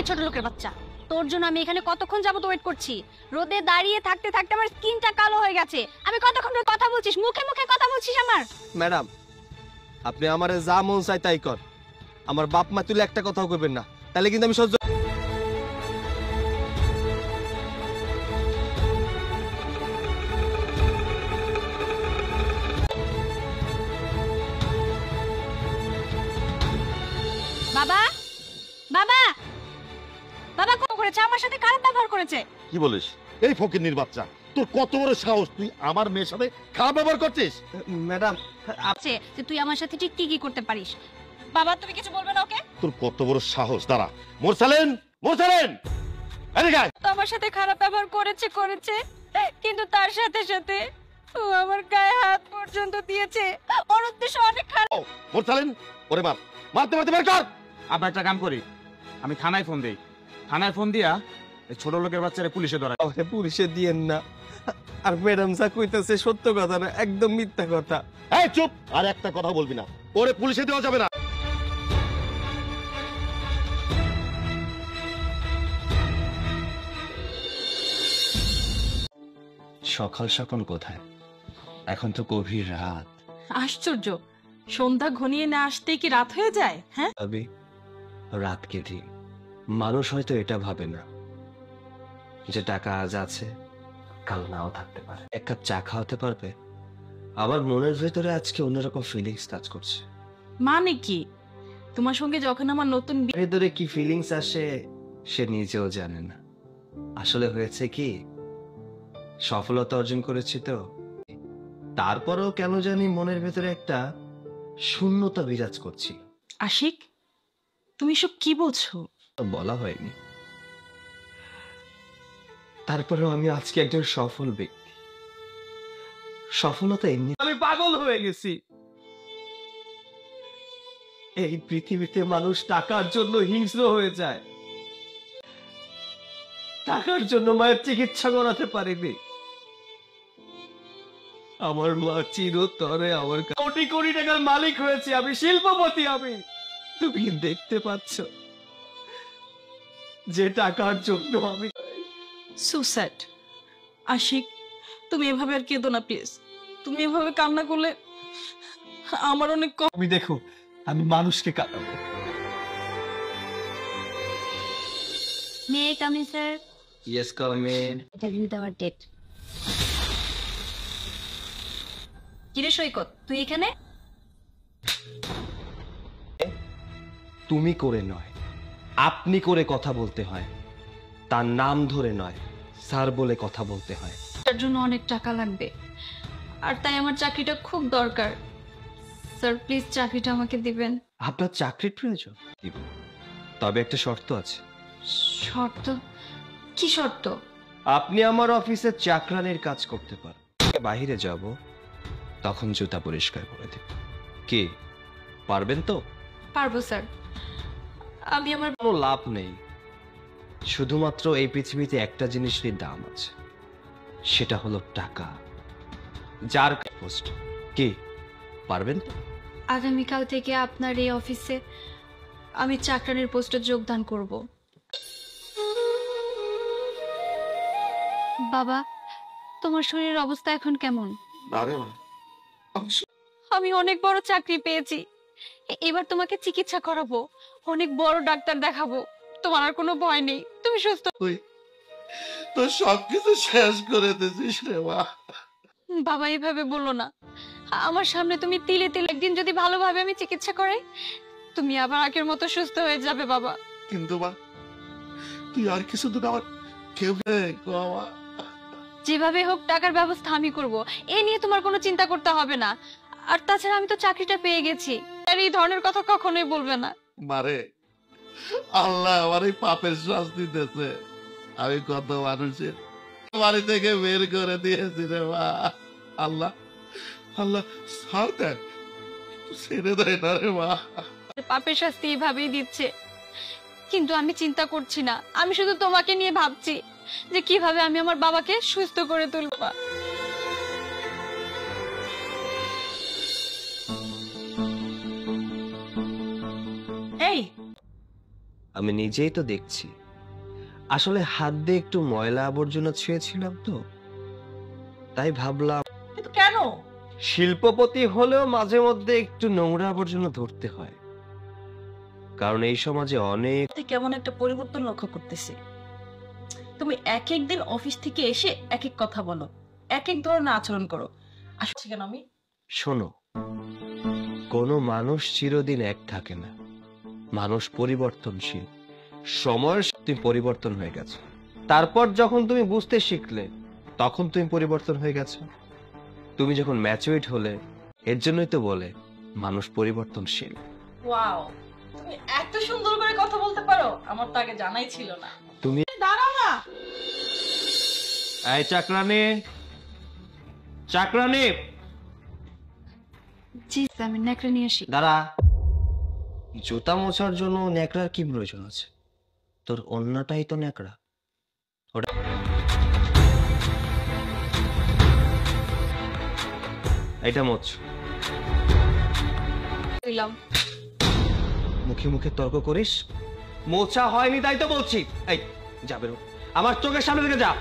ছোট লোকের বাচ্চা, তোর জন্য আমি এখানে কতক্ষণ যাবত ওয়েট করছি। রোদে দাঁড়িয়ে থাকতে থাকতে আমার স্কিনটা কালো হয়ে গেছে। আমি কতক্ষণ ধরে কথা বলছিস, মুখে মুখে কথা বলছিস আমার। ম্যাডাম, আপনি আমারে যা মন চাই তাই কর, আমার বাপ মা তুলে একটা কথাও কইবেন না, তাহলে কিন্তু আমি সহ্য। বাবা, বাবা, বাবা কোন করেছে? আমার সাথে খারাপ ব্যবহার করেছে। কি বলিস? এই ফকিন্নির বাচ্চা, তোর কত বড় সাহস, তুই আমার মেয়ের সাথে খারাপ ব্যবহার করছিস? ম্যাডাম, আছে যে তুই আমার সাথে ঠিক কি কি করতে পারিস। বাবা তুমি কিছু বলবে না ওকে? তোর কত বড় সাহস! দাঁড়া, মোরসালেন, মোরসালেন, এদিকে আয়। তো আমার সাথে খারাপ ব্যবহার করেছে, কিন্তু তার সাথে সাথে ও আমার গায়ে হাত পর্যন্ত দিয়েছে। ওর উদ্দেশ্য অনেক খারাপ। মোরসালেন, ওরে মার, মারতে মারতে বের কর। আবার একটা কাম করি, আমি থানায় ফোন দেই, থানায় ফোন দিয়া এই ছোট লোকের বাচ্চারা পুলিশে ধরাই। পুলিশে দিয়েন না। আর ম্যাডাম যা কইতেছে সত্য কথা না, একদম মিথ্যা কথা। এই চুপ, আর একটা কথা বলবি না, ওরে পুলিশে দেওয়া যাবে না। সকাল সকাল কোথায়? এখন তো গভীর রাত। আশ্চর্য, সন্ধ্যা ঘনিয়ে না আসতেই কি রাত হয়ে যায়? হ্যাঁ ভাবি, রাত কেটে মানুষ হয়তো এটা ভাবে না যে টাকা আজ আছে কাল নাও থাকতে পারে। এক কাপ চা খাওয়াতে পারবে? আমার মনের ভেতরে আজকে অন্যরকম ফিলিংস কাজ করছে। মানে কি? তোমার সঙ্গে যখন আমার নতুন ভেতরে কি ফিলিংস আসে সে নিজেও জানে না। আসলে হয়েছে কি, সফলতা অর্জন করেছি তো, তারপরেও কেন জানি মনের ভেতরে একটা শূন্যতা বিরাজ করছি। আশিক, তুমি সব কি বলছো? বলা হয়নি, তারপরেও আমি আজকে একজন সফল ব্যক্তি। সফলতা এমনি। আমি পাগল হয়ে গেছি। এই পৃথিবীতে মানুষ টাকার জন্য হিংস্র হয়ে যায়, টাকার জন্য মায়ের চিকিৎসা করাতে পারিনি। আমার মা চিরতরে আমার কোটি কোটি টাকার মালিক হয়েছে, আমি শিল্পপতি। আমি, তুমি দেখতে পাচ্ছ যে টাকার জন্য আমি সুসাইড। আশিক, তুমি এভাবে আর কেঁদো না প্লিজ। তুমি এভাবে কান্না করলে আমার অনেক তুমি দেখো আমি মানুষকে কাটাবো। May coming sir? Yes come in. এটা কিন্তু আমার ডেট। কিরে সৈকত, তুই এখানে? তুমি করে নয়, আপনি করে কথা বলতে হয়, তার নাম ধরে নয়, স্যার বলে কথা বলতে হয়। তার জন্য অনেক টাকা লাগবে, আর তাই আমার চাকরিটা খুব দরকার। স্যার প্লিজ চাকরিটা আমাকে দিবেন। আপনার চাকরির প্রয়োজন? দিব, তবে একটা শর্ত আছে। শর্ত? কি শর্ত? আপনি আমার অফিসে চাকরানির কাজ করতে পারেন। বাইরে যাব, তখন জুতা পরিষ্কার করে দেব। কি পারবেন তো? পারবো স্যার। আমি আমার কোনো লাভ নেই, শুধুমাত্র এই পৃথিবীতে একটা জিনিসেরই দাম আছে, সেটা হলো টাকা। যার পোস্ট। কি পারবেন তো? আগামীকাল থেকে আপনার এই অফিসে আমি চাকরানির পোস্টে যোগদান করব। বাবা, তোমার শরীরের অবস্থা এখন কেমন? আমি অনেক বড় চাকরি পেয়েছি, এবার তোমাকে চিকিৎসা করাবো, অনেক বড় ডাক্তার দেখাবো। তোমার আর কোনো ভয় নেই, তুমি সুস্থ। তো সবকিছু শেষ করে দিছিস রে মা। বাবা এইভাবে বলো না, আমার সামনে তুমি তিলে তিলে। একদিন যদি ভালোভাবে আমি চিকিৎসা করাই, তুমি আবার আগের মতো সুস্থ হয়ে যাবে বাবা। কিন্তু মা, তুই আর কিছু তো আমার কেউ নেই বাবা। যেভাবে হোক টাকার ব্যবস্থা আমি করব, এ নিয়ে তোমার কোনো চিন্তা করতে হবে না। আর তাছাড়া আমি তো চাকরিটা পেয়ে গেছি, আর এই ধরনের কথা কখনোই বলবে না। মারে, আল্লাহ আমার এই পাপের শাস্তি দিতেছে। আমি কত মানুষের বাড়ি থেকে বের করে দিয়েছি রে মা। আল্লাহ, আল্লাহ ছাড় দেন, ছেড়ে দেয় না রে মা। পাপের শাস্তি এইভাবেই দিচ্ছে, কিন্তু আমি চিন্তা করছি না। আমি শুধু তোমাকে নিয়ে ভাবছি যে কিভাবে আমি আমার বাবাকে সুস্থ করে তুলব। এই আমি নিজেই তো দেখছি। আসলে হাত দিয়ে একটু ময়লা আবর্জনা ছুঁয়েছিলাম তো, তাই ভাবলাম কিন্তু কেন? শিল্পপতি হলেও মাঝে মধ্যে একটু নোংরা আবর্জনা ধরতে হয়, কারণ এই সমাজে অনেক কেমন একটা পরিবর্তন লক্ষ্য করতেছি। তুমি এক এক দিন অফিস থেকে এসে এক এক কথা বলো, এক এক ধরনের আচরণ করো। আসছে কেন আমি? শোনো, কোনো মানুষ চিরদিন এক থাকে না, মানুষ পরিবর্তনশীল। সময়ের সাথে তুমি পরিবর্তন হয়ে গেছো, তারপর যখন তুমি বুঝতে শিখলে তখন তুমি পরিবর্তন হয়ে গেছো। তুমি যখন ম্যাচুরিট হলে, এর জন্যই তো বলে মানুষ পরিবর্তনশীল। ওয়াও, তুমি এত সুন্দর করে কথা বলতে পারো, আমার তো আগে জানাই ছিল না। তুমি দাঁড়াও না। এই চাকরানি, চাকরানি, জি আমি নেকড়ে নিয়ে আসি। দাঁড়া। জুতা মোছার জন্য ন্যাকড়ার কি প্রয়োজন আছে? তোর অন্যটাই তো ন্যাকড়া। ওটা এটা মোছ। দিলাম। মুখে মুখে তর্ক করিস? মোছা হয়নি তাই তো বলছি। এই যা বেরো, আমার চোখের সামনে থেকে যা।